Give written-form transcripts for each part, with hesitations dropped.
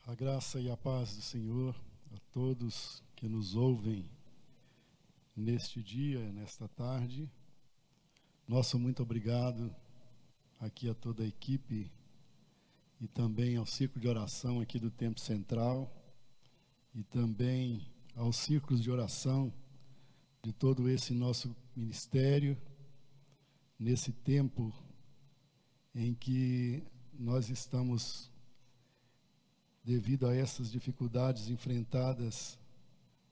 A graça e a paz do Senhor a todos que nos ouvem neste dia, nesta tarde. Nosso muito obrigado aqui a toda a equipe e também ao círculo de oração aqui do Templo Central e também aos círculos de oração de todo esse nosso ministério, nesse tempo em que nós estamos, devido a essas dificuldades enfrentadas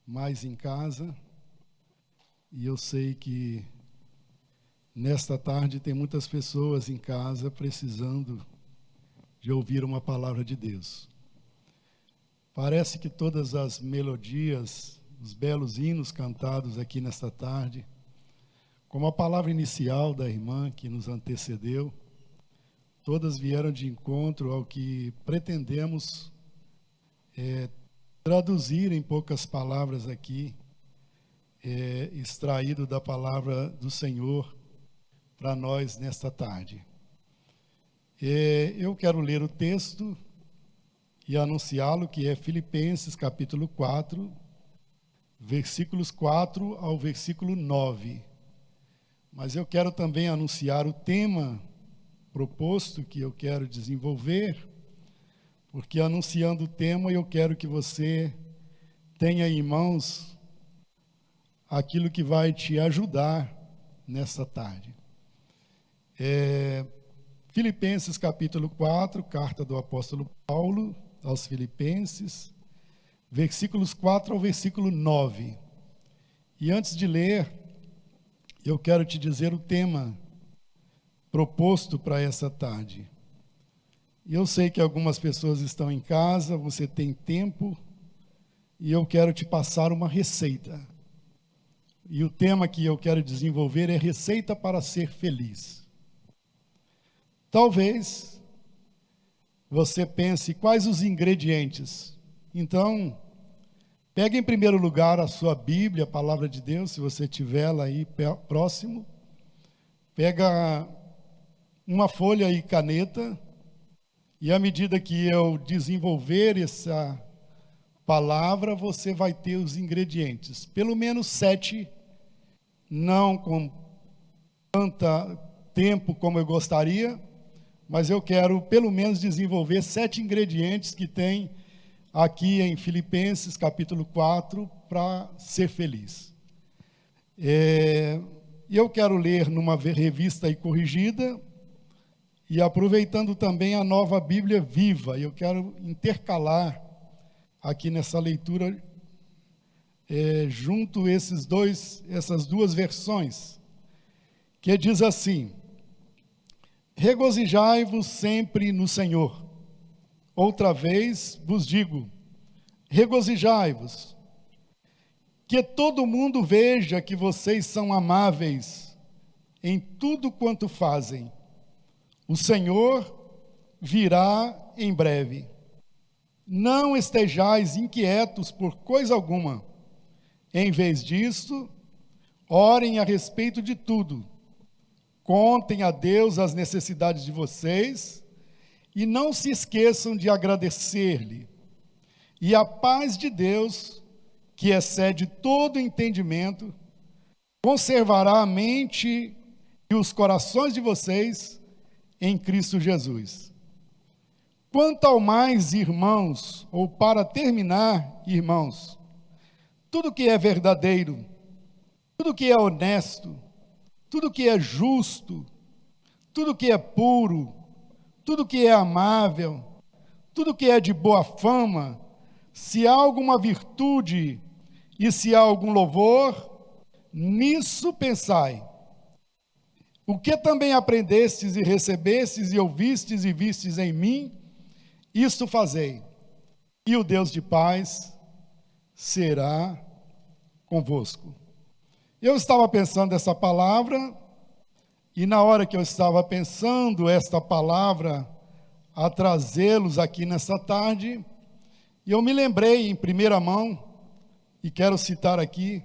mais em casa, e eu sei que nesta tarde tem muitas pessoas em casa precisando de ouvir uma palavra de Deus. Parece que todas as melodias, os belos hinos cantados aqui nesta tarde, como a palavra inicial da irmã que nos antecedeu, todas vieram de encontro ao que pretendemos traduzir em poucas palavras aqui, extraído da palavra do Senhor para nós nesta tarde. Eu quero ler o texto e anunciá-lo, que é Filipenses capítulo 4, versículos 4 ao versículo 9. Mas eu quero também anunciar o tema proposto que eu quero desenvolver, porque anunciando o tema eu quero que você tenha em mãos aquilo que vai te ajudar nessa tarde. Filipenses capítulo 4, carta do apóstolo Paulo aos Filipenses, versículos 4 ao versículo 9. E antes de ler, eu quero te dizer o tema proposto para essa tarde. Eu sei que algumas pessoas estão em casa, você tem tempo, e eu quero te passar uma receita. E o tema que eu quero desenvolver é receita para ser feliz. Talvez você pense quais os ingredientes. Então, pegue em primeiro lugar a sua Bíblia, a palavra de Deus, se você tiver ela aí próximo. Pega uma folha e caneta, e à medida que eu desenvolver essa palavra, você vai ter os ingredientes. Pelo menos 7, não com tanto tempo como eu gostaria, mas eu quero pelo menos desenvolver 7 ingredientes que tem aqui em Filipenses capítulo 4 para ser feliz. Eu quero ler numa revista aí corrigida, e aproveitando também a Nova Bíblia Viva, eu quero intercalar aqui nessa leitura, junto essas duas versões, que diz assim: regozijai-vos sempre no Senhor. Outra vez vos digo, regozijai-vos. Que todo mundo veja que vocês são amáveis em tudo quanto fazem. O Senhor virá em breve. Não estejais inquietos por coisa alguma. Em vez disso, orem a respeito de tudo. Contem a Deus as necessidades de vocês e não se esqueçam de agradecer-lhe. E a paz de Deus, que excede todo entendimento, conservará a mente e os corações de vocês em Cristo Jesus. Quanto ao mais, irmãos, ou para terminar, irmãos, tudo que é verdadeiro, tudo que é honesto, tudo que é justo, tudo que é puro, tudo que é amável, tudo que é de boa fama, se há alguma virtude e se há algum louvor, nisso pensai. O que também aprendestes e recebestes e ouvistes e vistes em mim, isto fazei, e o Deus de paz será convosco. Eu estava pensando essa palavra, e na hora que eu estava pensando esta palavra, a trazê-los aqui nessa tarde, eu me lembrei em primeira mão, e quero citar aqui,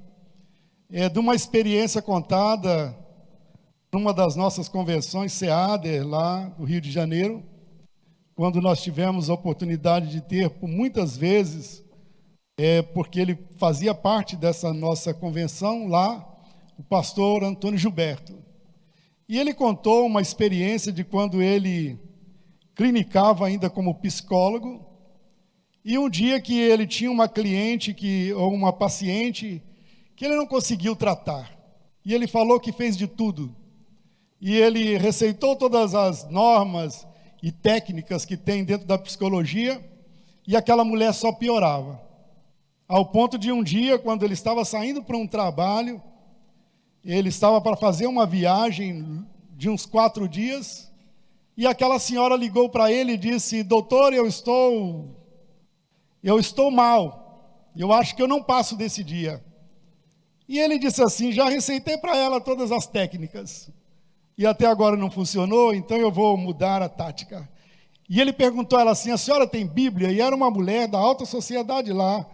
de uma experiência contada numa das nossas convenções, SEADER, lá do Rio de Janeiro, quando nós tivemos a oportunidade de ter por muitas vezes, porque ele fazia parte dessa nossa convenção lá, o pastor Antônio Gilberto. E ele contou uma experiência de quando ele clinicava ainda como psicólogo, e um dia que ele tinha uma cliente ou uma paciente que ele não conseguiu tratar. E ele falou que fez de tudo. E ele receitou todas as normas e técnicas que tem dentro da psicologia, e aquela mulher só piorava. Ao ponto de um dia, quando ele estava saindo para um trabalho, ele estava para fazer uma viagem de uns 4 dias, e aquela senhora ligou para ele e disse: doutor, eu estou mal, eu acho que eu não passo desse dia. E ele disse assim: já receitei para ela todas as técnicas, e até agora não funcionou, então eu vou mudar a tática. E ele perguntou a ela assim: a senhora tem Bíblia? E era uma mulher da alta sociedade lá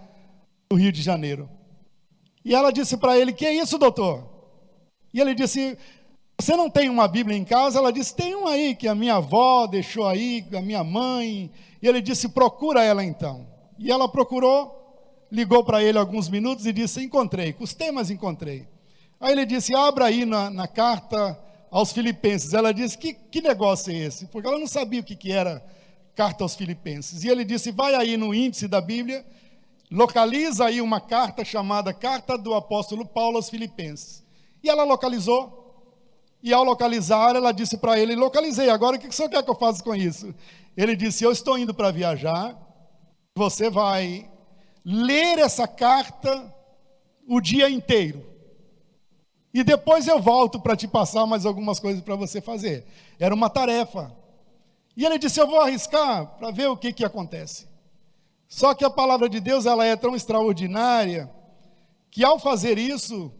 no Rio de Janeiro. E ela disse para ele: que é isso, doutor? E ele disse: você não tem uma Bíblia em casa? Ela disse: tem uma aí, que a minha avó deixou aí, a minha mãe. E ele disse: procura ela então. E ela procurou, ligou para ele alguns minutos e disse: encontrei, custei, mas encontrei. Aí ele disse: abra aí na carta aos Filipenses. Ela disse: que negócio é esse? Porque ela não sabia o que era carta aos Filipenses. E ele disse: vai aí no índice da Bíblia, localiza aí uma carta chamada Carta do Apóstolo Paulo aos Filipenses. E ela localizou, e ao localizar, ela disse para ele: localizei, agora o que o senhor quer que eu faça com isso? Ele disse: eu estou indo para viajar, você vai ler essa carta o dia inteiro, e depois eu volto para te passar mais algumas coisas para você fazer. Era uma tarefa. E ele disse: eu vou arriscar para ver o que acontece. Só que a palavra de Deus, ela é tão extraordinária, que ao fazer isso,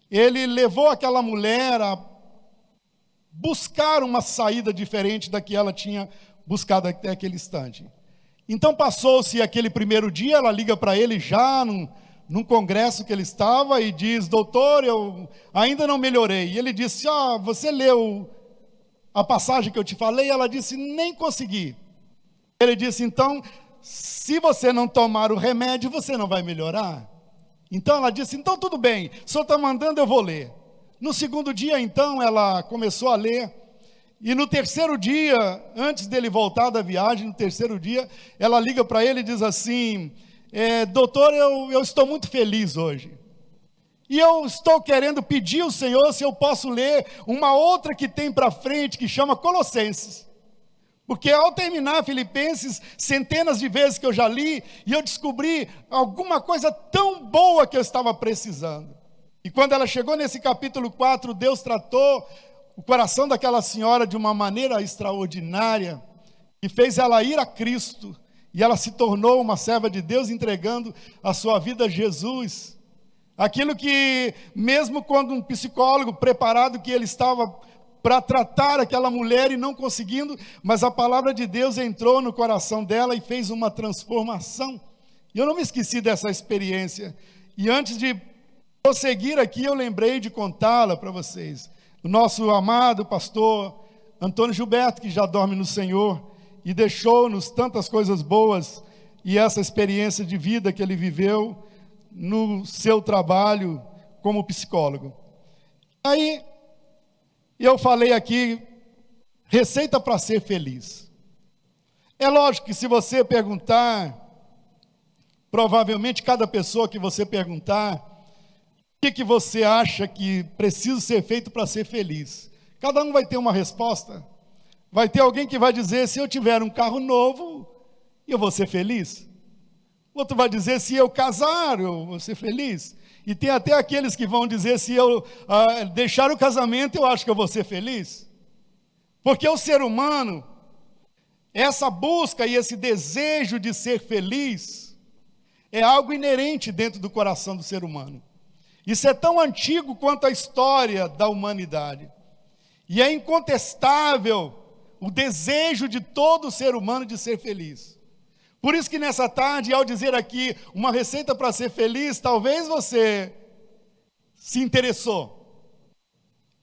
ele levou aquela mulher a buscar uma saída diferente da que ela tinha buscado até aquele instante. Então passou-se aquele primeiro dia, ela liga para ele já num congresso que ele estava e diz: doutor, eu ainda não melhorei. E ele disse: você leu a passagem que eu te falei? Ela disse: nem consegui. Ele disse: então, se você não tomar o remédio, você não vai melhorar. Então ela disse: então tudo bem, o senhor está mandando, eu vou ler. No segundo dia, então, ela começou a ler, e no terceiro dia, antes dele voltar da viagem, no terceiro dia, ela liga para ele e diz assim: doutor, eu estou muito feliz hoje, e eu estou querendo pedir ao Senhor se eu posso ler uma outra que tem para frente, que chama Colossenses. Porque ao terminar Filipenses, centenas de vezes que eu já li, e eu descobri alguma coisa tão boa que eu estava precisando. E quando ela chegou nesse capítulo 4, Deus tratou o coração daquela senhora de uma maneira extraordinária, e fez ela ir a Cristo, e ela se tornou uma serva de Deus, entregando a sua vida a Jesus. Aquilo que, mesmo quando um psicólogo preparado que ele estava para tratar aquela mulher e não conseguindo, mas a palavra de Deus entrou no coração dela e fez uma transformação. E eu não me esqueci dessa experiência. E antes de prosseguir aqui, eu lembrei de contá-la para vocês. O nosso amado pastor Antônio Gilberto, que já dorme no Senhor, e deixou-nos tantas coisas boas, e essa experiência de vida que ele viveu no seu trabalho como psicólogo. Aí, eu falei aqui, receita para ser feliz. É lógico que se você perguntar, provavelmente cada pessoa que você perguntar, o que você acha que precisa ser feito para ser feliz? Cada um vai ter uma resposta. Vai ter alguém que vai dizer: se eu tiver um carro novo, eu vou ser feliz. Outro vai dizer: se eu casar, eu vou ser feliz. E tem até aqueles que vão dizer: se eu deixar o casamento, eu acho que eu vou ser feliz. Porque o ser humano, essa busca e esse desejo de ser feliz, é algo inerente dentro do coração do ser humano. Isso é tão antigo quanto a história da humanidade. E é incontestável o desejo de todo ser humano de ser feliz. Por isso que nessa tarde, ao dizer aqui uma receita para ser feliz, talvez você se interessou.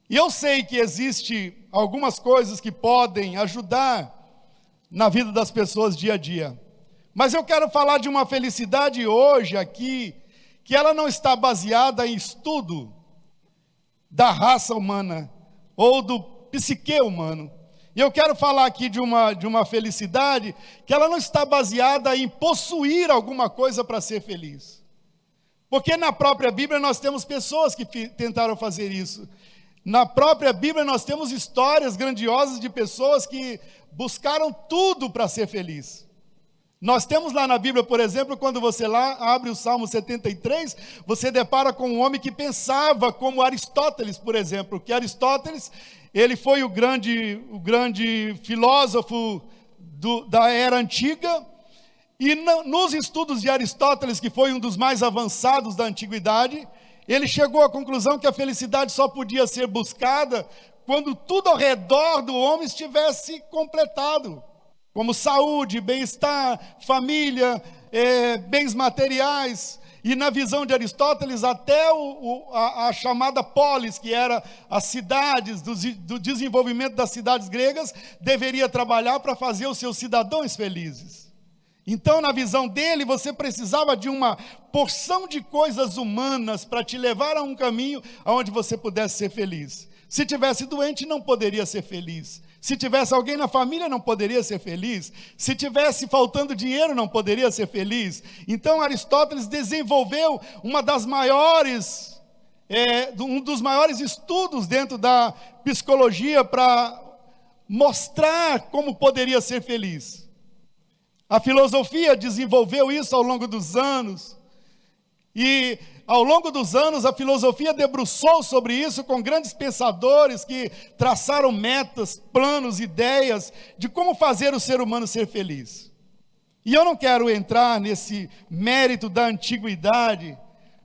E eu sei que existe algumas coisas que podem ajudar na vida das pessoas dia a dia. Mas eu quero falar de uma felicidade hoje aqui, que ela não está baseada em estudo da raça humana, ou do psique humano. E eu quero falar aqui de uma felicidade que ela não está baseada em possuir alguma coisa para ser feliz. Porque na própria Bíblia nós temos pessoas que tentaram fazer isso. Na própria Bíblia nós temos histórias grandiosas de pessoas que buscaram tudo para ser feliz. Nós temos lá na Bíblia, por exemplo, quando você lá abre o Salmo 73, você depara com um homem que pensava como Aristóteles, por exemplo, que Aristóteles, ele foi o grande filósofo da era antiga, e nos estudos de Aristóteles, que foi um dos mais avançados da antiguidade, ele chegou à conclusão que a felicidade só podia ser buscada quando tudo ao redor do homem estivesse completado, como saúde, bem-estar, família, bens materiais. E na visão de Aristóteles, até a chamada polis, que era as cidades, do desenvolvimento das cidades gregas, deveria trabalhar para fazer os seus cidadãos felizes. Então, na visão dele, você precisava de uma porção de coisas humanas para te levar a um caminho onde você pudesse ser feliz. Se tivesse doente, não poderia ser feliz. Se tivesse alguém na família, não poderia ser feliz. Se tivesse faltando dinheiro, não poderia ser feliz. Então, Aristóteles desenvolveu um dos maiores estudos dentro da psicologia para mostrar como poderia ser feliz. A filosofia desenvolveu isso ao longo dos anos. E ao longo dos anos, a filosofia debruçou sobre isso com grandes pensadores que traçaram metas, planos, ideias de como fazer o ser humano ser feliz. E eu não quero entrar nesse mérito da antiguidade,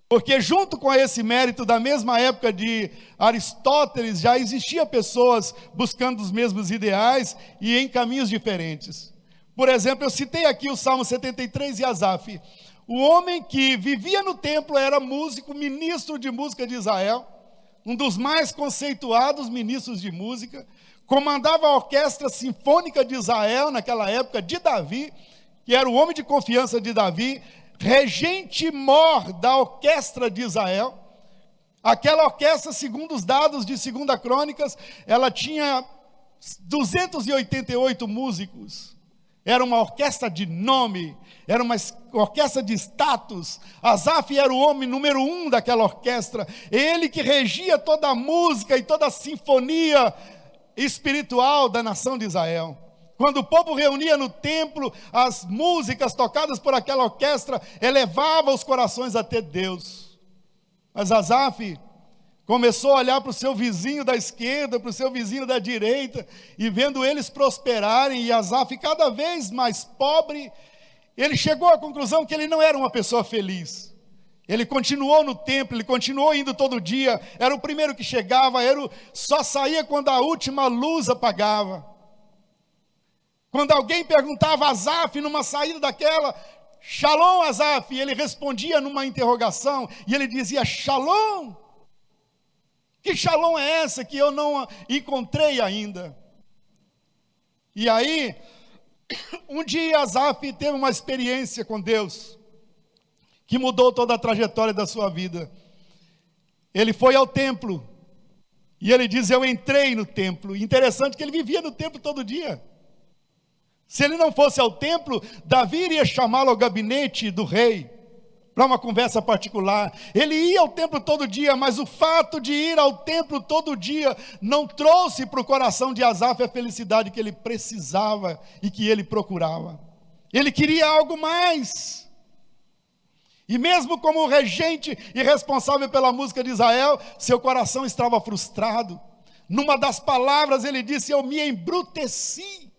porque junto com esse mérito da mesma época de Aristóteles, já existia pessoas buscando os mesmos ideais e em caminhos diferentes. Por exemplo, eu citei aqui o Salmo 73 e Asaf. O homem que vivia no templo era músico, ministro de música de Israel, um dos mais conceituados ministros de música, comandava a orquestra sinfônica de Israel naquela época, de Davi, que era o homem de confiança de Davi, regente mor da orquestra de Israel. Aquela orquestra, segundo os dados de 2 Crônicas, ela tinha 288 músicos. Era uma orquestra de nome, era uma orquestra de status. Asaf era o homem número 1 daquela orquestra, ele que regia toda a música e toda a sinfonia espiritual da nação de Israel. Quando o povo reunia no templo, as músicas tocadas por aquela orquestra elevavam os corações até Deus. Mas Asaf começou a olhar para o seu vizinho da esquerda, para o seu vizinho da direita, e vendo eles prosperarem, e Asaf cada vez mais pobre, ele chegou à conclusão que ele não era uma pessoa feliz. Ele continuou no templo, ele continuou indo todo dia, era o primeiro que chegava, só saía quando a última luz apagava. Quando alguém perguntava a Asaf numa saída daquela, Shalom Asaf, e ele respondia numa interrogação, e ele dizia, Shalom. Que shalom é essa que eu não encontrei ainda? E aí, um dia Asaf teve uma experiência com Deus, que mudou toda a trajetória da sua vida. Ele foi ao templo, e ele diz, eu entrei no templo. Interessante que ele vivia no templo todo dia. Se ele não fosse ao templo, Davi iria chamá-lo ao gabinete do rei, para uma conversa particular. Ele ia ao templo todo dia, mas o fato de ir ao templo todo dia não trouxe para o coração de Asaf a felicidade que ele precisava e que ele procurava. Ele queria algo mais. E mesmo como regente e responsável pela música de Israel, seu coração estava frustrado. Numa das palavras ele disse, eu me embruteci.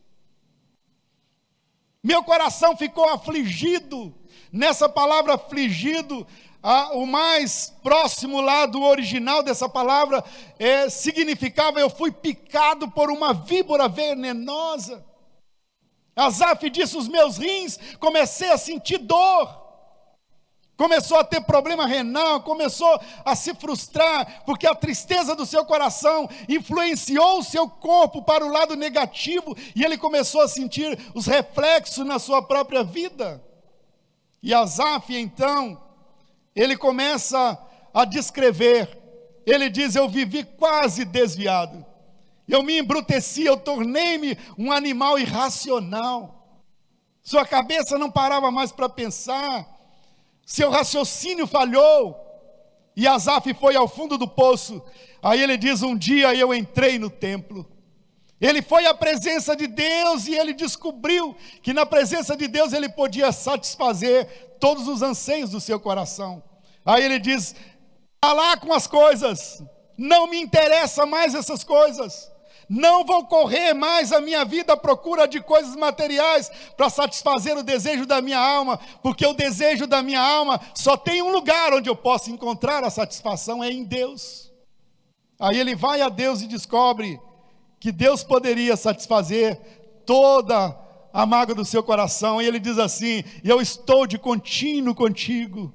Meu coração ficou afligido. Nessa palavra afligido, o mais próximo lá do original dessa palavra, significava eu fui picado por uma víbora venenosa. Asaf disse, os meus rins, comecei a sentir dor. começou a ter problema renal, começou a se frustrar, porque a tristeza do seu coração influenciou o seu corpo para o lado negativo, e ele começou a sentir os reflexos na sua própria vida. E Asaf, então, ele começa a descrever, ele diz: eu vivi quase desviado, eu me embruteci, eu tornei-me um animal irracional, sua cabeça não parava mais para pensar, seu raciocínio falhou, e Asaf foi ao fundo do poço. Aí ele diz: um dia eu entrei no templo, ele foi à presença de Deus, e ele descobriu que na presença de Deus ele podia satisfazer todos os anseios do seu coração. Aí ele diz: "Vá lá com as coisas, não me interessa mais essas coisas, não vou correr mais a minha vida à procura de coisas materiais para satisfazer o desejo da minha alma, porque o desejo da minha alma só tem um lugar onde eu posso encontrar a satisfação, é em Deus." Aí ele vai a Deus e descobre que Deus poderia satisfazer toda a mágoa do seu coração, e ele diz assim: eu estou de contínuo contigo,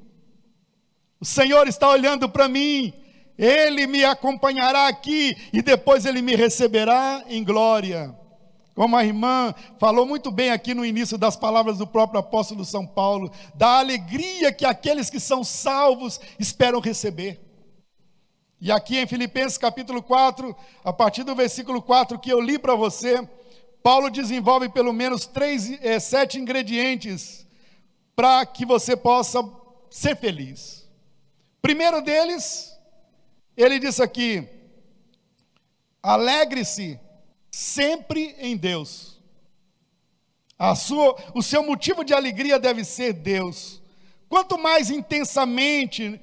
o Senhor está olhando para mim, Ele me acompanhará aqui, e depois Ele me receberá em glória. Como a irmã falou muito bem aqui no início das palavras do próprio apóstolo São Paulo, da alegria que aqueles que são salvos esperam receber. E aqui em Filipenses capítulo 4, a partir do versículo 4 que eu li para você, Paulo desenvolve pelo menos 7 ingredientes para que você possa ser feliz. Primeiro deles, ele diz aqui: alegre-se sempre em Deus. O seu motivo de alegria deve ser Deus. Quanto mais intensamente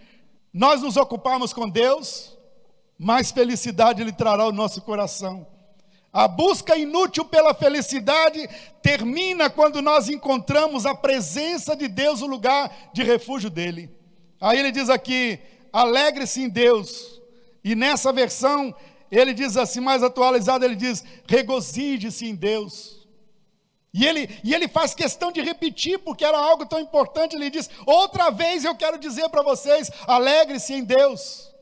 nós nos ocuparmos com Deus, mais felicidade Ele trará ao nosso coração. A busca inútil pela felicidade termina quando nós encontramos a presença de Deus, o lugar de refúgio dEle. Aí ele diz aqui: alegre-se em Deus. E nessa versão, ele diz assim, mais atualizado, ele diz: regozije-se em Deus. E ele faz questão de repetir, porque era algo tão importante. Ele diz: outra vez eu quero dizer para vocês, alegre-se em Deus.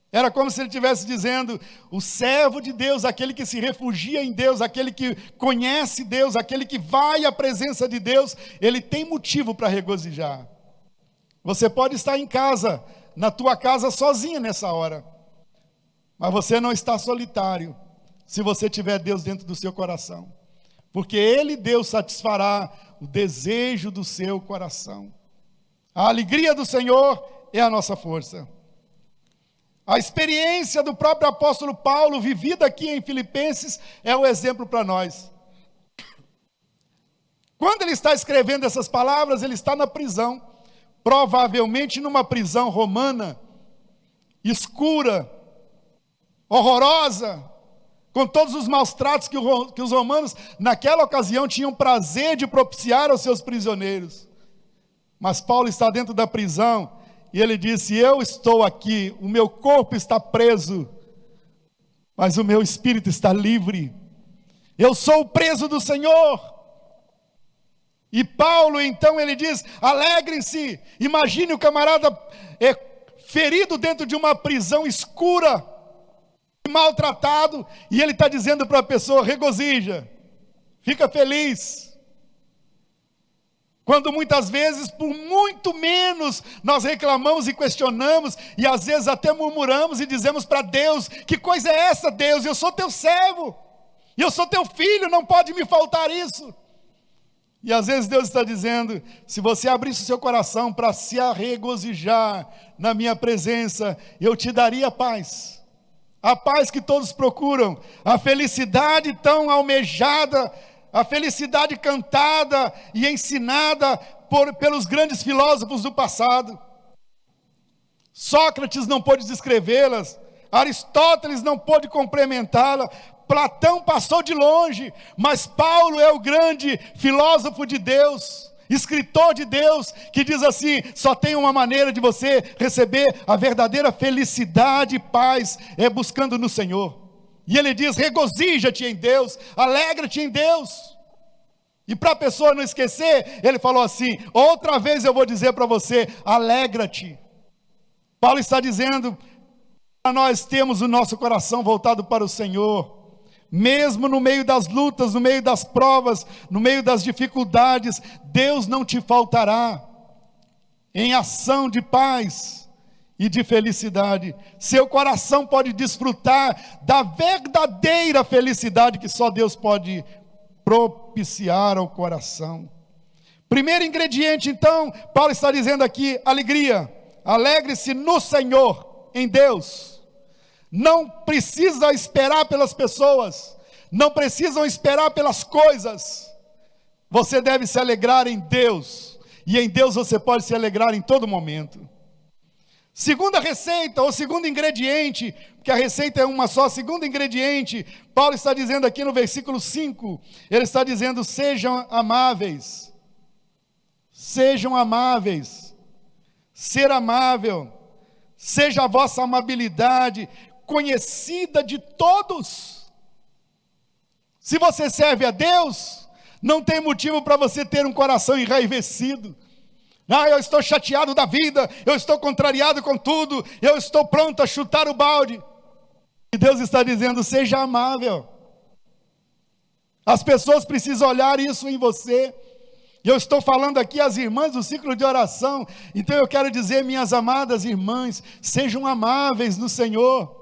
Era como se ele estivesse dizendo: o servo de Deus, aquele que se refugia em Deus, aquele que conhece Deus, aquele que vai à presença de Deus, ele tem motivo para regozijar. Você pode estar em casa, na tua casa sozinho nessa hora, mas você não está solitário, se você tiver Deus dentro do seu coração, porque Ele, Deus, satisfará o desejo do seu coração. A alegria do Senhor é a nossa força. A experiência do próprio apóstolo Paulo, vivida aqui em Filipenses, é o exemplo para nós. Quando ele está escrevendo essas palavras, ele está na prisão, provavelmente numa prisão romana, escura, horrorosa, com todos os maus tratos que os romanos naquela ocasião tinham prazer de propiciar aos seus prisioneiros. Mas Paulo está dentro da prisão e ele disse: eu estou aqui, o meu corpo está preso, mas o meu espírito está livre, eu sou o preso do Senhor. E Paulo então ele diz: alegrem-se. Imagine o camarada ferido dentro de uma prisão escura, maltratado, e ele está dizendo para a pessoa: regozija, fica feliz. Quando muitas vezes, por muito menos, nós reclamamos e questionamos, e às vezes até murmuramos e dizemos para Deus: que coisa é essa, Deus? Eu sou teu servo, eu sou teu filho, não pode me faltar isso. E às vezes Deus está dizendo: se você abrisse o seu coração para se regozijar na minha presença, eu te daria paz, a paz que todos procuram, a felicidade tão almejada, a felicidade cantada e ensinada pelos grandes filósofos do passado. Sócrates não pôde descrevê-las, Aristóteles não pôde complementá-la, Platão passou de longe, mas Paulo é o grande filósofo de Deus, escritor de Deus, que diz assim: só tem uma maneira de você receber a verdadeira felicidade e paz, é buscando no Senhor. E ele diz: regozija-te em Deus, alegra-te em Deus. E para a pessoa não esquecer, ele falou assim: outra vez eu vou dizer para você, alegra-te. Paulo está dizendo para nós termos o nosso coração voltado para o Senhor, mesmo no meio das lutas, no meio das provas, no meio das dificuldades, Deus não te faltará em ação de paz e de felicidade. Seu coração pode desfrutar da verdadeira felicidade que só Deus pode propiciar ao coração. Primeiro ingrediente, então, Paulo está dizendo aqui: alegria. Alegre-se no Senhor, em Deus. Não precisa esperar pelas pessoas, não precisam esperar pelas coisas. Você deve se alegrar em Deus, e em Deus você pode se alegrar em todo momento. Segunda receita, ou segundo ingrediente, porque a receita é uma só, segundo ingrediente, Paulo está dizendo aqui no versículo 5, ele está dizendo: sejam amáveis. Sejam amáveis. Ser amável, seja a vossa amabilidade conhecida de todos. Se você serve a Deus, não tem motivo para você ter um coração enraivecido. Eu estou chateado da vida, eu estou contrariado com tudo, eu estou pronto a chutar o balde. E Deus está dizendo: seja amável. As pessoas precisam olhar isso em você. E eu estou falando aqui às irmãs do ciclo de oração, então eu quero dizer, minhas amadas irmãs, sejam amáveis no Senhor.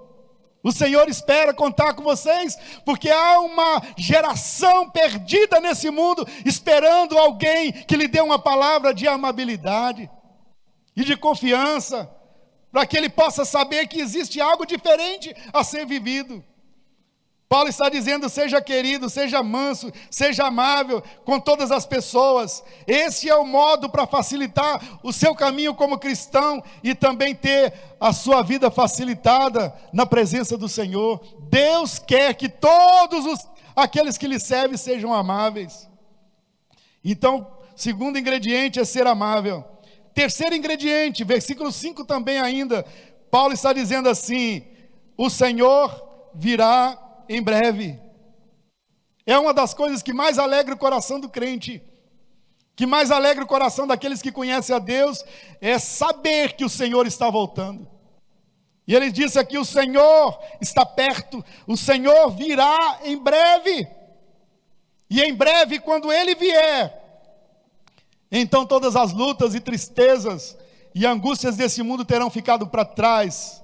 O Senhor espera contar com vocês, porque há uma geração perdida nesse mundo, esperando alguém que lhe dê uma palavra de amabilidade e de confiança, para que ele possa saber que existe algo diferente a ser vivido. Paulo está dizendo: seja querido, seja manso, seja amável com todas as pessoas. Esse é o modo para facilitar o seu caminho como cristão e também ter a sua vida facilitada na presença do Senhor. Deus quer que todos aqueles que lhe servem sejam amáveis. Então, segundo ingrediente é ser amável. Terceiro ingrediente, versículo 5 também ainda, Paulo está dizendo assim: o Senhor virá em breve. É uma das coisas que mais alegra o coração do crente, que mais alegra o coração daqueles que conhecem a Deus, é saber que o Senhor está voltando. E ele disse aqui: o Senhor está perto, o Senhor virá em breve. E em breve, quando ele vier, então todas as lutas e tristezas e angústias desse mundo terão ficado para trás,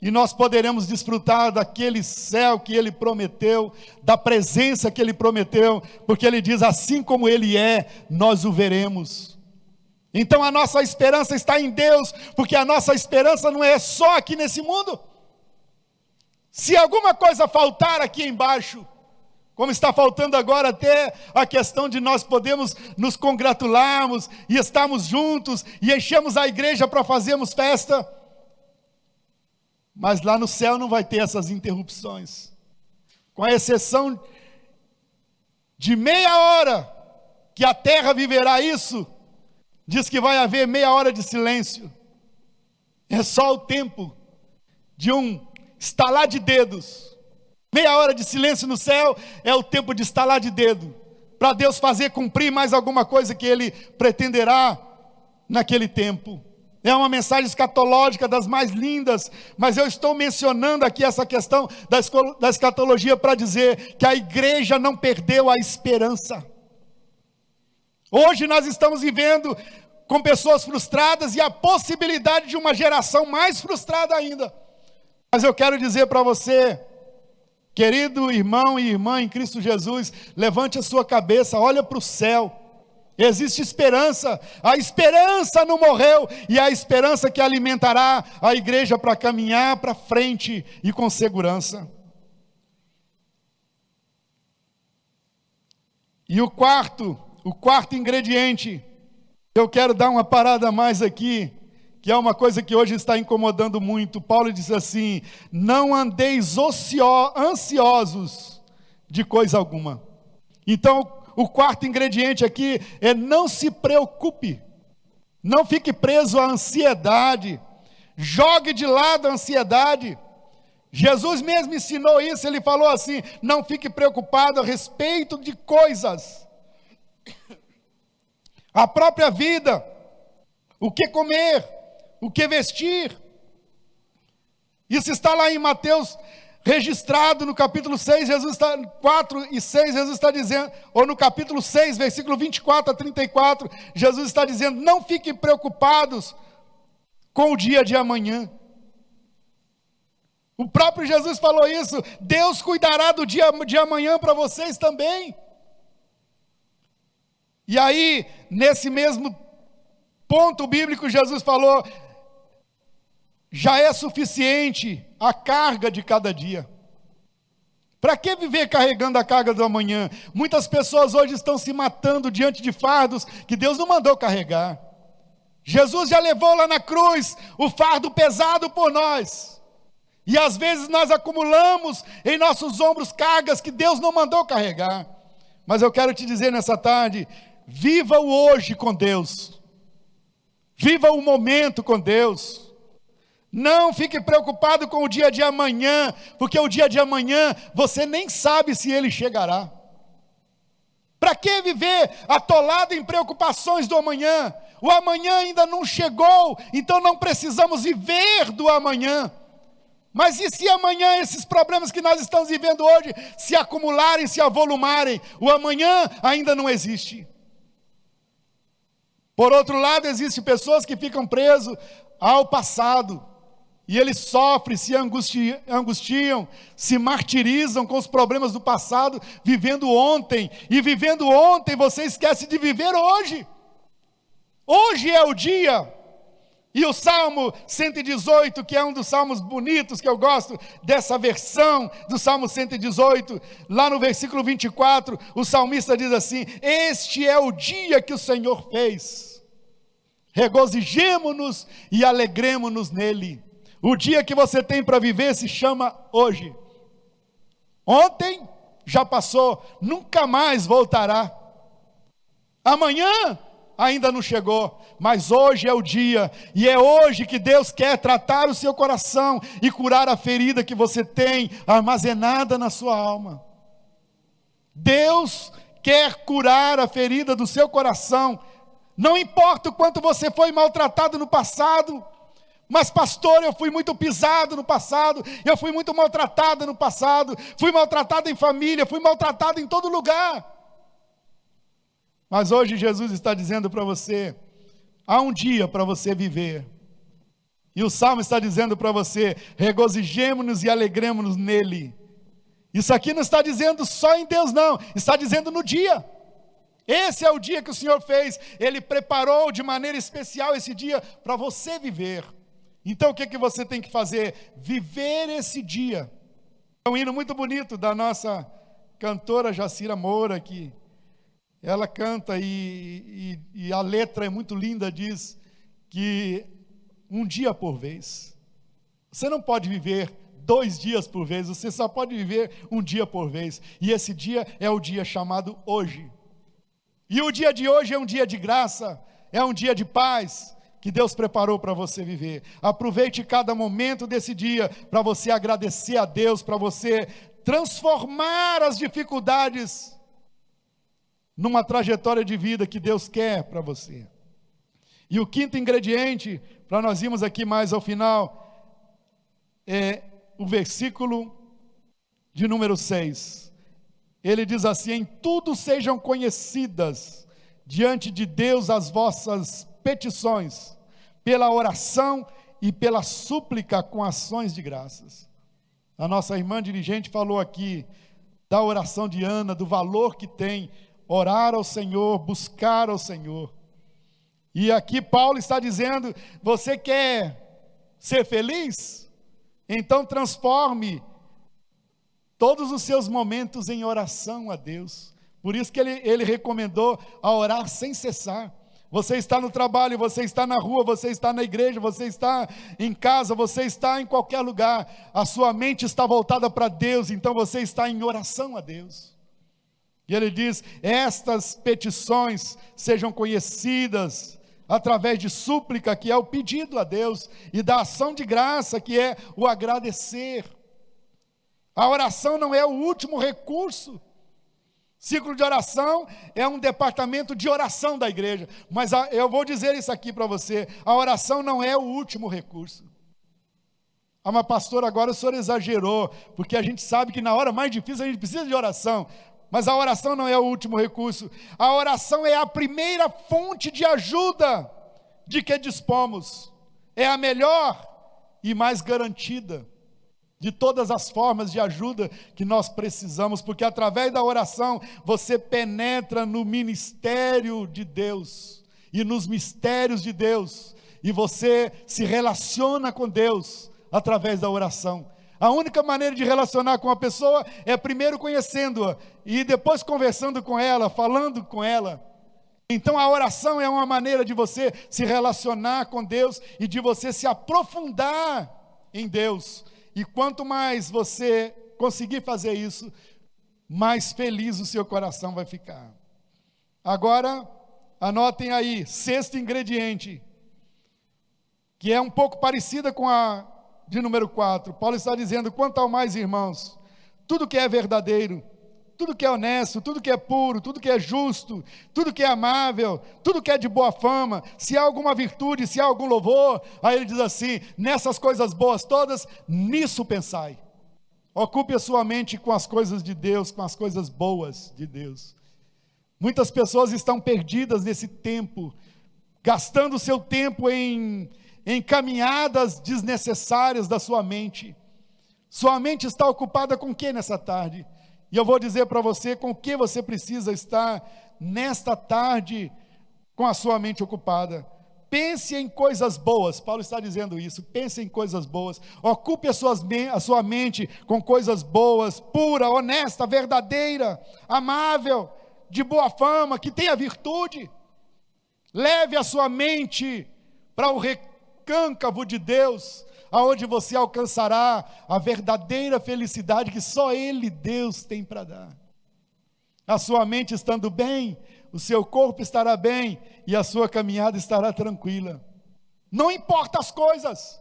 e nós poderemos desfrutar daquele céu que ele prometeu, da presença que ele prometeu, porque ele diz: assim como ele é, nós o veremos. Então a nossa esperança está em Deus, porque a nossa esperança não é só aqui nesse mundo. Se alguma coisa faltar aqui embaixo, como está faltando agora até a questão de nós podemos nos congratularmos e estarmos juntos e enchemos a igreja para fazermos festa, mas lá no céu não vai ter essas interrupções, com a exceção de meia hora que a terra viverá isso. Diz que vai haver meia hora de silêncio. É só o tempo de um estalar de dedos. Meia hora de silêncio no céu é o tempo de estalar de dedo, para Deus fazer cumprir mais alguma coisa que ele pretenderá naquele tempo. É uma mensagem escatológica das mais lindas, mas eu estou mencionando aqui essa questão da escatologia para dizer que a igreja não perdeu a esperança. Hoje nós estamos vivendo com pessoas frustradas e a possibilidade de uma geração mais frustrada ainda. Mas eu quero dizer para você, querido irmão e irmã em Cristo Jesus, levante a sua cabeça, olha para o céu. Existe esperança, a esperança não morreu, e a esperança que alimentará a igreja para caminhar para frente e com segurança. E o quarto ingrediente, eu quero dar uma parada a mais aqui, que é uma coisa que hoje está incomodando muito. Paulo diz assim: não andeis ansiosos de coisa alguma. Então, o quarto ingrediente aqui é: não se preocupe, não fique preso à ansiedade, jogue de lado a ansiedade. Jesus mesmo ensinou isso, ele falou assim: não fique preocupado a respeito de coisas. a própria vida, o que comer, o que vestir. Isso está lá em Mateus, registrado no capítulo 6, 4 e 6, Jesus está dizendo, ou no capítulo 6, versículo 24 a 34, Jesus está dizendo, não fiquem preocupados com o dia de amanhã. O próprio Jesus falou isso, Deus cuidará do dia de amanhã para vocês também. E aí, nesse mesmo ponto bíblico, Jesus falou, já é suficiente a carga de cada dia. Para que viver carregando a carga do amanhã? Muitas pessoas hoje estão se matando diante de fardos que Deus não mandou carregar. Jesus já levou lá na cruz o fardo pesado por nós. E às vezes nós acumulamos em nossos ombros cargas que Deus não mandou carregar. Mas eu quero te dizer nessa tarde, viva o hoje com Deus. Viva o momento com Deus. Não fique preocupado com o dia de amanhã, porque o dia de amanhã você nem sabe se ele chegará. Para que viver atolado em preocupações do amanhã? O amanhã ainda não chegou, então não precisamos viver do amanhã. Mas e se amanhã esses problemas que nós estamos vivendo hoje se acumularem, se avolumarem? O amanhã ainda não existe. Por outro lado, existem pessoas que ficam presos ao passado. E eles sofrem, se angustiam, se martirizam com os problemas do passado, vivendo ontem. E vivendo ontem, você esquece de viver hoje. Hoje é o dia. E o Salmo 118, que é um dos salmos bonitos, que eu gosto dessa versão do Salmo 118, lá no versículo 24, o salmista diz assim, este é o dia que o Senhor fez. Regozijemo-nos e alegremo-nos nele. O dia que você tem para viver se chama hoje. Ontem já passou, nunca mais voltará. Amanhã ainda não chegou, mas hoje é o dia, e é hoje que Deus quer tratar o seu coração e curar a ferida que você tem armazenada na sua alma. Deus quer curar a ferida do seu coração, não importa o quanto você foi maltratado no passado. Mas pastor, eu fui muito pisado no passado, eu fui muito maltratado no passado, fui maltratado em família, fui maltratado em todo lugar. Mas hoje Jesus está dizendo para você, há um dia para você viver. E o Salmo está dizendo para você, regozijemo-nos e alegremo-nos nele. Isso aqui não está dizendo só em Deus não, está dizendo no dia. Esse é o dia que o Senhor fez, Ele preparou de maneira especial esse dia para você viver. Então o que você tem que fazer? Viver esse dia. É um hino muito bonito da nossa cantora Jacira Moura, que ela canta e a letra é muito linda, diz que um dia por vez. Você não pode viver 2 dias por vez, você só pode viver um dia por vez. E esse dia é o dia chamado hoje. E o dia de hoje é um dia de graça, é um dia de paz, que Deus preparou para você viver. Aproveite cada momento desse dia para você agradecer a Deus, para você transformar as dificuldades numa trajetória de vida que Deus quer para você. E o quinto ingrediente, para nós irmos aqui mais ao final, é o versículo de número 6. Ele diz assim, em tudo sejam conhecidas diante de Deus as vossas petições, pela oração e pela súplica com ações de graças. A nossa irmã dirigente falou aqui da oração de Ana, do valor que tem orar ao Senhor, buscar ao Senhor. E aqui Paulo está dizendo, você quer ser feliz? Então transforme todos os seus momentos em oração a Deus. Por isso que ele recomendou a orar sem cessar. Você está no trabalho, você está na rua, você está na igreja, você está em casa, você está em qualquer lugar. A sua mente está voltada para Deus, então você está em oração a Deus. E ele diz, estas petições sejam conhecidas através de súplica, que é o pedido a Deus, e da ação de graça, que é o agradecer. A oração não é o último recurso. Ciclo de oração é um departamento de oração da igreja. Mas eu vou dizer isso aqui para você: a oração não é o último recurso. Ah, mas pastor, agora o senhor exagerou, porque a gente sabe que na hora mais difícil a gente precisa de oração. Mas a oração não é o último recurso. A oração é a primeira fonte de ajuda de que dispomos. É a melhor e mais garantida de todas as formas de ajuda que nós precisamos, porque através da oração você penetra no ministério de Deus e nos mistérios de Deus, e você se relaciona com Deus através da oração. A única maneira de relacionar com a pessoa é primeiro conhecendo-a e depois conversando com ela, falando com ela. Então a oração é uma maneira de você se relacionar com Deus e de você se aprofundar em Deus. E quanto mais você conseguir fazer isso, mais feliz o seu coração vai ficar. Agora, anotem aí, sexto ingrediente, que é um pouco parecida com a de número 4. Paulo está dizendo: quanto ao mais, irmãos, tudo que é verdadeiro, tudo que é honesto, tudo que é puro, tudo que é justo, tudo que é amável, tudo que é de boa fama, se há alguma virtude, se há algum louvor, aí ele diz assim: nessas coisas boas todas, nisso pensai. Ocupe a sua mente com as coisas de Deus, com as coisas boas de Deus. Muitas pessoas estão perdidas nesse tempo, gastando o seu tempo em caminhadas desnecessárias da sua mente. Sua mente está ocupada com o que nessa tarde? E eu vou dizer para você com o que você precisa estar nesta tarde com a sua mente ocupada. Pense em coisas boas. Paulo está dizendo isso: pense em coisas boas. Ocupe a sua mente com coisas boas, pura, honesta, verdadeira, amável, de boa fama, que tenha virtude. Leve a sua mente para o recôncavo de Deus, aonde você alcançará a verdadeira felicidade que só Ele, Deus, tem para dar. A sua mente estando bem, o seu corpo estará bem e a sua caminhada estará tranquila. Não importa as coisas,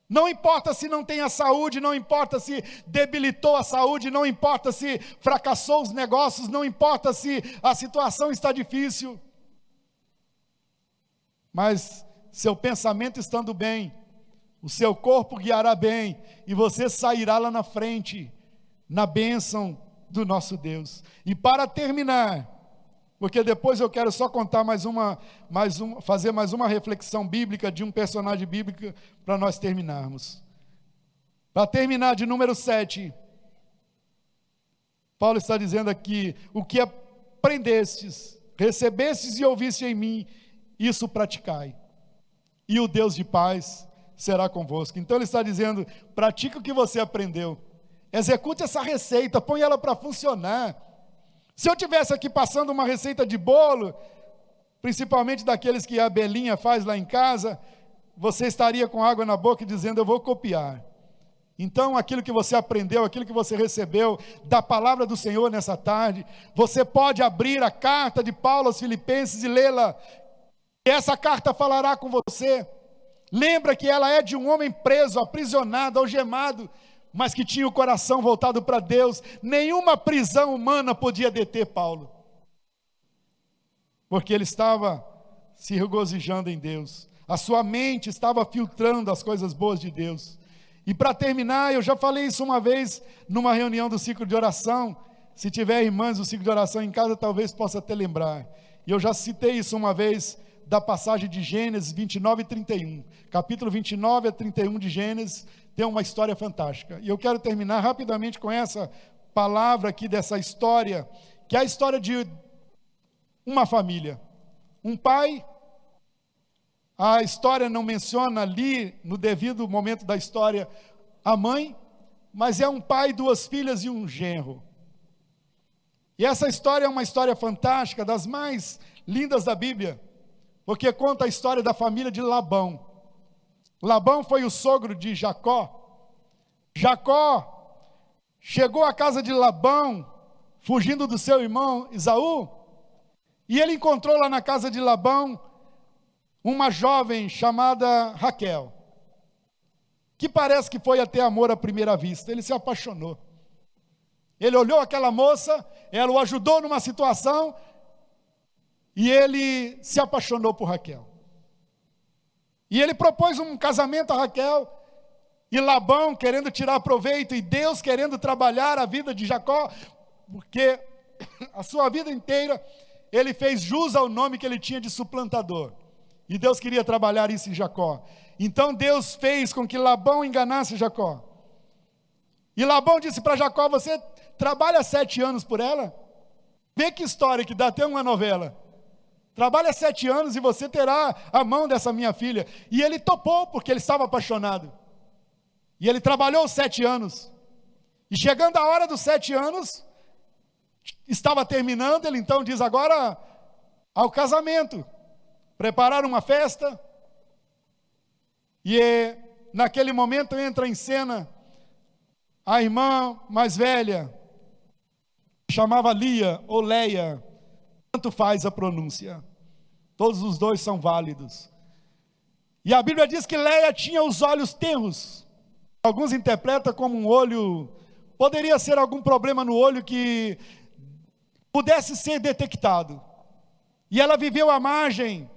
não importa se não tem a saúde, não importa se debilitou a saúde, não importa se fracassou os negócios, não importa se a situação está difícil. Mas seu pensamento estando bem, o seu corpo guiará bem, e você sairá lá na frente, na bênção do nosso Deus. E para terminar, porque depois eu quero só contar fazer mais uma reflexão bíblica de um personagem bíblico para nós terminarmos. Para terminar, de número 7, Paulo está dizendo aqui: o que aprendestes, recebestes e ouvistes em mim, isso praticai, e o Deus de paz será convosco. Então ele está dizendo: pratique o que você aprendeu, execute essa receita, põe ela para funcionar. Se eu tivesse aqui passando uma receita de bolo, principalmente daqueles que a Belinha faz lá em casa, você estaria com água na boca e dizendo: eu vou copiar. Então aquilo que você aprendeu, aquilo que você recebeu da palavra do Senhor nessa tarde, você pode abrir a carta de Paulo aos Filipenses e lê-la. Essa carta falará com você. Lembra que ela é de um homem preso, aprisionado, algemado, mas que tinha o coração voltado para Deus. Nenhuma prisão humana podia deter Paulo, porque ele estava se regozijando em Deus. A sua mente estava filtrando as coisas boas de Deus. E para terminar, eu já falei isso uma vez numa reunião do ciclo de oração. Se tiver irmãs do ciclo de oração em casa, talvez possa até lembrar. E eu já citei isso uma vez, da passagem de Gênesis 29 e 31. Capítulo 29 a 31 de Gênesis tem uma história fantástica. E eu quero terminar rapidamente com essa palavra aqui dessa história, que é a história de uma família. Um pai, a história não menciona ali, no devido momento da história, a mãe, mas é um pai, 2 filhas e um genro. E essa história é uma história fantástica, das mais lindas da Bíblia, porque conta a história da família de Labão. Labão foi o sogro de Jacó. Jacó chegou à casa de Labão, fugindo do seu irmão Esaú, e ele encontrou lá na casa de Labão uma jovem chamada Raquel, que parece que foi até amor à primeira vista. Ele se apaixonou. Ele olhou aquela moça, ela o ajudou numa situação, e ele se apaixonou por Raquel. E ele propôs um casamento a Raquel, e Labão querendo tirar proveito, e Deus querendo trabalhar a vida de Jacó, porque a sua vida inteira ele fez jus ao nome que ele tinha de suplantador. E Deus queria trabalhar isso em Jacó. Então Deus fez com que Labão enganasse Jacó. E Labão disse para Jacó: você trabalha 7 anos por ela? Vê que história que dá até uma novela. Trabalha 7 anos e você terá a mão dessa minha filha. E ele topou, porque ele estava apaixonado. E ele trabalhou 7 anos. E chegando a hora dos 7 anos, estava terminando, ele então diz: agora ao casamento. Prepararam uma festa. E naquele momento entra em cena a irmã mais velha, chamava Lia ou Leia, tanto faz a pronúncia, todos os dois são válidos. E a Bíblia diz que Leia tinha os olhos tenros. Alguns interpretam como um olho, poderia ser algum problema no olho que pudesse ser detectado. E ela viveu à margem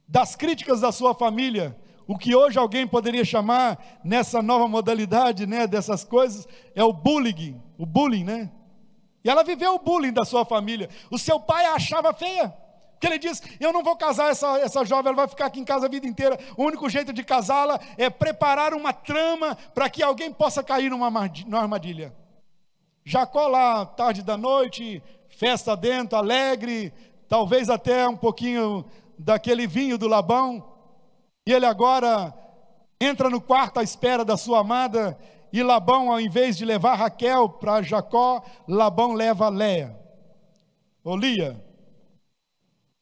das críticas da sua família, o que hoje alguém poderia chamar, nessa nova modalidade, né, dessas coisas, é o bullying, né? E ela viveu o bullying da sua família. O seu pai a achava feia, porque ele diz: eu não vou casar essa jovem, ela vai ficar aqui em casa a vida inteira, o único jeito de casá-la é preparar uma trama para que alguém possa cair numa armadilha. Jacó lá, tarde da noite, festa dentro, alegre, talvez até um pouquinho daquele vinho do Labão, e ele agora entra no quarto à espera da sua amada, e Labão, ao invés de levar Raquel para Jacó, Labão leva Leia, ou Lia.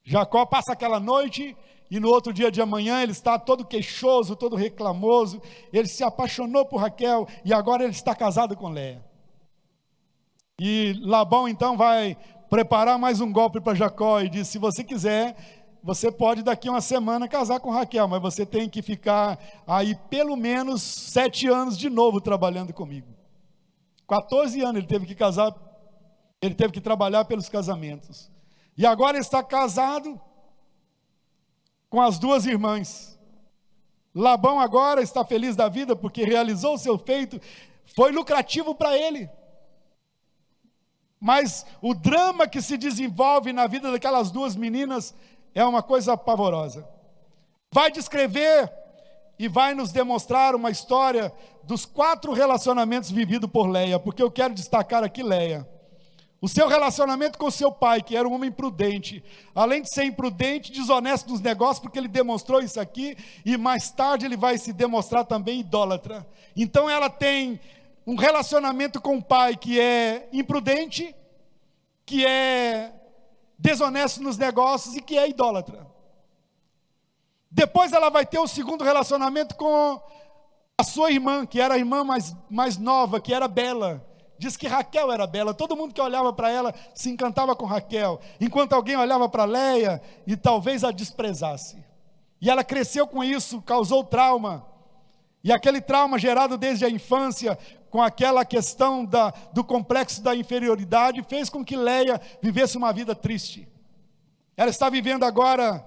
Jacó passa aquela noite, e no outro dia de amanhã ele está todo queixoso, todo reclamoso, ele se apaixonou por Raquel, e agora ele está casado com Leia. E Labão então vai preparar mais um golpe para Jacó, e diz: se você quiser, você pode daqui a uma semana casar com Raquel, mas você tem que ficar aí pelo menos 7 anos de novo trabalhando comigo. 14 anos ele teve que casar, ele teve que trabalhar pelos casamentos. E agora ele está casado com as 2 irmãs. Labão agora está feliz da vida porque realizou o seu feito, foi lucrativo para ele. Mas o drama que se desenvolve na vida daquelas 2 meninas é uma coisa pavorosa. Vai descrever e vai nos demonstrar uma história dos 4 relacionamentos vividos por Leia, porque eu quero destacar aqui Leia. O seu relacionamento com o seu pai, que era um homem imprudente, além de ser imprudente, desonesto nos negócios, porque ele demonstrou isso aqui, e mais tarde ele vai se demonstrar também idólatra. Então ela tem um relacionamento com o pai que é imprudente, que é desonesto nos negócios e que é idólatra. Depois ela vai ter o segundo relacionamento com a sua irmã, que era a irmã mais nova, que era bela. Diz que Raquel era bela, todo mundo que olhava para ela se encantava com Raquel, enquanto alguém olhava para Leia e talvez a desprezasse. E ela cresceu com isso, causou trauma, e aquele trauma gerado desde a infância, com aquela questão do complexo da inferioridade, fez com que Leia vivesse uma vida triste. Ela está vivendo agora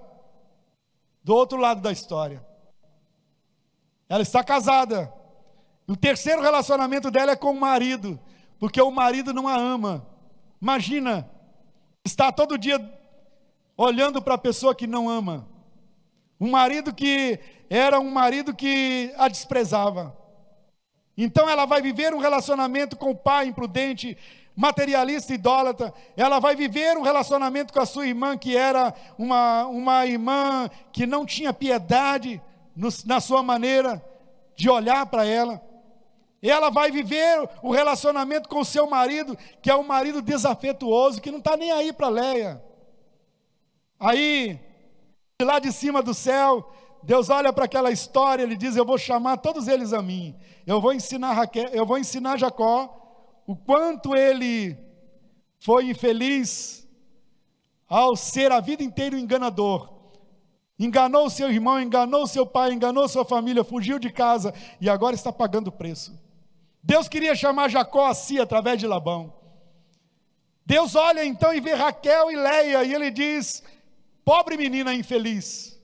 do outro lado da história. Ela está casada. O terceiro relacionamento dela é com o marido, porque o marido não a ama. Imagina, está todo dia olhando para a pessoa que não ama. Um marido que era um marido que a desprezava. Então ela vai viver um relacionamento com o pai imprudente, materialista, idólatra. Ela vai viver um relacionamento com a sua irmã, que era uma irmã que não tinha piedade na sua maneira de olhar para ela. Ela vai viver o relacionamento com o seu marido, que é um marido desafetuoso, que não está nem aí para Leia. Aí, de lá de cima do céu, Deus olha para aquela história, ele diz: eu vou chamar todos eles a mim. Eu vou ensinar Jacó o quanto ele foi infeliz ao ser a vida inteira um enganador. Enganou o seu irmão, enganou o seu pai, enganou sua família, fugiu de casa e agora está pagando o preço. Deus queria chamar Jacó a si através de Labão. Deus olha então e vê Raquel e Leia, e ele diz: pobre menina infeliz,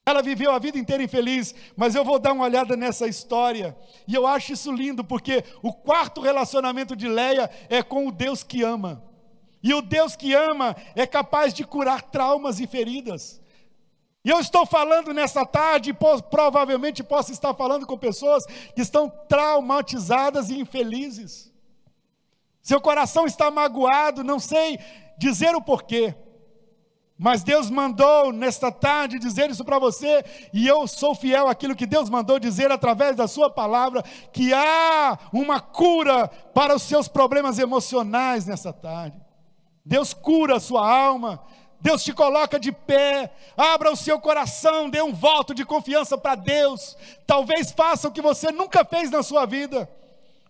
ela viveu a vida inteira infeliz, mas eu vou dar uma olhada nessa história, e eu acho isso lindo, porque o quarto relacionamento de Leia é com o Deus que ama, e o Deus que ama é capaz de curar traumas e feridas. E eu estou falando nessa tarde, provavelmente posso estar falando com pessoas que estão traumatizadas e infelizes. Seu coração está magoado, não sei dizer o porquê, mas Deus mandou nesta tarde dizer isso para você, e eu sou fiel àquilo que Deus mandou dizer através da sua palavra, que há uma cura para os seus problemas emocionais nessa tarde. Deus cura a sua alma, Deus te coloca de pé, abra o seu coração, dê um voto de confiança para Deus, talvez faça o que você nunca fez na sua vida,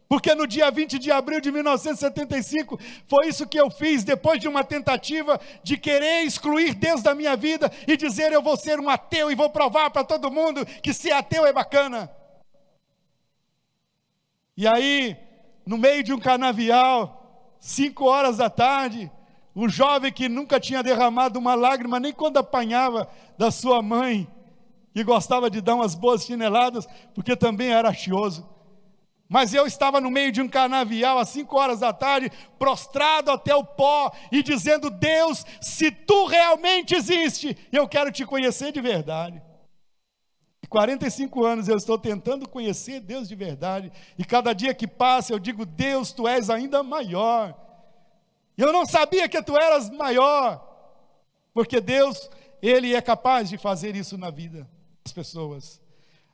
porque no dia 20 de abril de 1975, foi isso que eu fiz, depois de uma tentativa de querer excluir Deus da minha vida, e dizer: eu vou ser um ateu, e vou provar para todo mundo que ser ateu é bacana. E aí, no meio de um canavial, 5 horas da tarde, um jovem que nunca tinha derramado uma lágrima, nem quando apanhava da sua mãe, que gostava de dar umas boas chineladas, porque também era chioso. Mas eu estava no meio de um canavial, às 5 horas da tarde, prostrado até o pó, e dizendo: Deus, se tu realmente existe, eu quero te conhecer de verdade. E 45 anos eu estou tentando conhecer Deus de verdade, e cada dia que passa eu digo: Deus, tu és ainda maior. Eu não sabia que tu eras maior, porque Deus, Ele é capaz de fazer isso na vida das pessoas.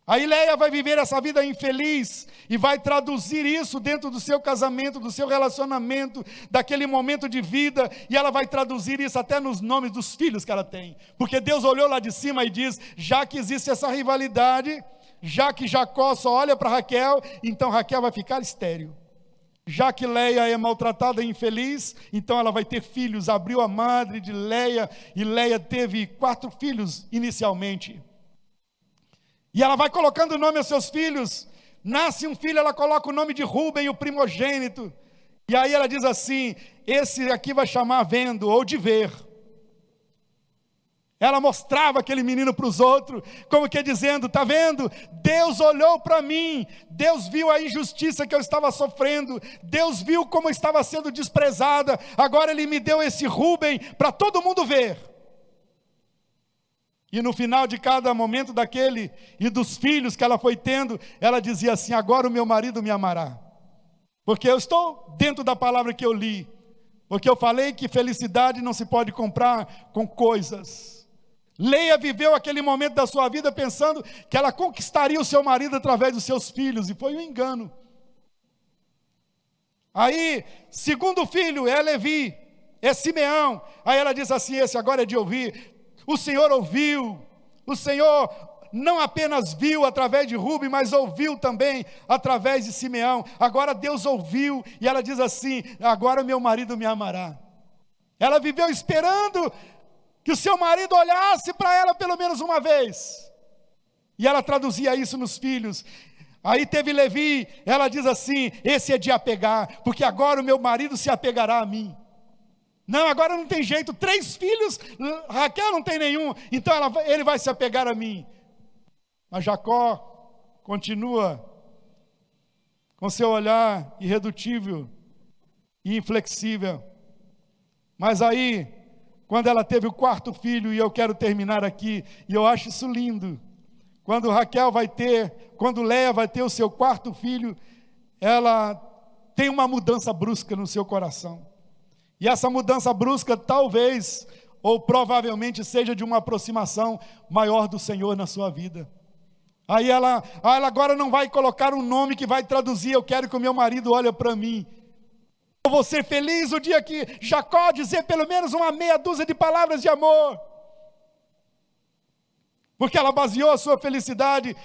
Aí Leia vai viver essa vida infeliz, e vai traduzir isso dentro do seu casamento, do seu relacionamento, daquele momento de vida, e ela vai traduzir isso até nos nomes dos filhos que ela tem, porque Deus olhou lá de cima e diz: já que existe essa rivalidade, já que Jacó só olha para Raquel, então Raquel vai ficar estéril. Já que Leia é maltratada e infeliz, então ela vai ter filhos. Abriu a madre de Leia, e Leia teve 4 filhos inicialmente. E ela vai colocando o nome aos seus filhos. Nasce um filho, ela coloca o nome de Rúben, o primogênito. E aí ela diz assim: esse aqui vai chamar vendo, ou de ver. Ela mostrava aquele menino para os outros, como que dizendo: está vendo? Deus olhou para mim, Deus viu a injustiça que eu estava sofrendo, Deus viu como eu estava sendo desprezada, agora Ele me deu esse Rúben para todo mundo ver. E no final de cada momento daquele, e dos filhos que ela foi tendo, ela dizia assim: agora o meu marido me amará, porque eu estou dentro da palavra que eu li, porque eu falei que felicidade não se pode comprar com coisas. Leia viveu aquele momento da sua vida pensando que ela conquistaria o seu marido através dos seus filhos, e foi um engano. Aí, segundo filho é Levi, é Simeão. Aí ela diz assim: esse agora é de ouvir. O Senhor ouviu, o Senhor não apenas viu através de Rúben, mas ouviu também através de Simeão. Agora Deus ouviu, e ela diz assim: agora meu marido me amará. Ela viveu esperando que o seu marido olhasse para ela pelo menos uma vez, e ela traduzia isso nos filhos. Aí teve Levi, ela diz assim: esse é de apegar, porque agora o meu marido se apegará a mim. Não, agora não tem jeito, 3 filhos, Raquel não tem nenhum, então ele vai se apegar a mim. Mas Jacó continua com seu olhar irredutível e inflexível. Mas aí, quando ela teve o 4º filho, e eu quero terminar aqui, e eu acho isso lindo, quando Leia vai ter o seu 4º filho, ela tem uma mudança brusca no seu coração. E essa mudança brusca talvez, ou provavelmente seja de uma aproximação maior do Senhor na sua vida. Aí ela agora não vai colocar um nome que vai traduzir: eu quero que o meu marido olhe para mim. Eu vou ser feliz o dia que Jacó dizer pelo menos uma meia dúzia de palavras de amor. Porque ela baseou a sua felicidade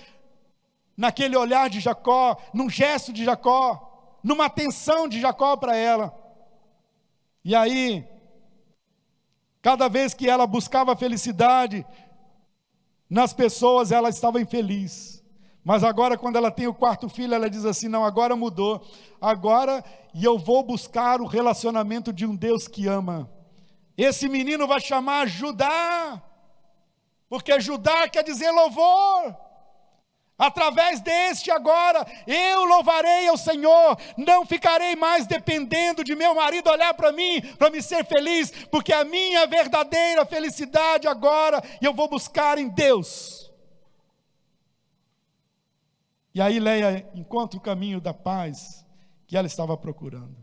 naquele olhar de Jacó, num gesto de Jacó, numa atenção de Jacó para ela. E aí, cada vez que ela buscava felicidade nas pessoas, ela estava infeliz. Mas agora, quando ela tem o quarto filho, ela diz assim: não, agora mudou. Agora, e eu vou buscar o relacionamento de um Deus que ama. Esse menino vai chamar Judá, porque Judá quer dizer louvor. Através deste agora, eu louvarei ao Senhor, não ficarei mais dependendo de meu marido olhar para mim, para me ser feliz, porque a minha verdadeira felicidade agora, eu vou buscar em Deus. E aí Leia encontra o caminho da paz que ela estava procurando.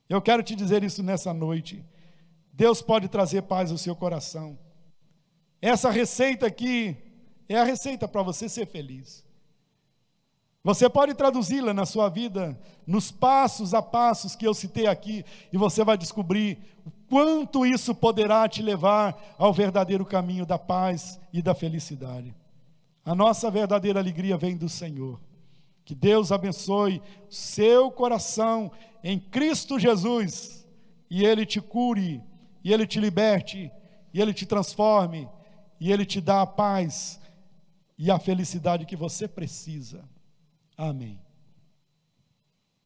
Eu quero te dizer isso nessa noite. Deus pode trazer paz ao seu coração. Essa receita aqui é a receita para você ser feliz. Você pode traduzi-la na sua vida, nos passos a passos que eu citei aqui, e você vai descobrir o quanto isso poderá te levar ao verdadeiro caminho da paz e da felicidade. A nossa verdadeira alegria vem do Senhor. Que Deus abençoe seu coração em Cristo Jesus, e Ele te cure, e Ele te liberte, e Ele te transforme, e Ele te dá a paz e a felicidade que você precisa. Amém.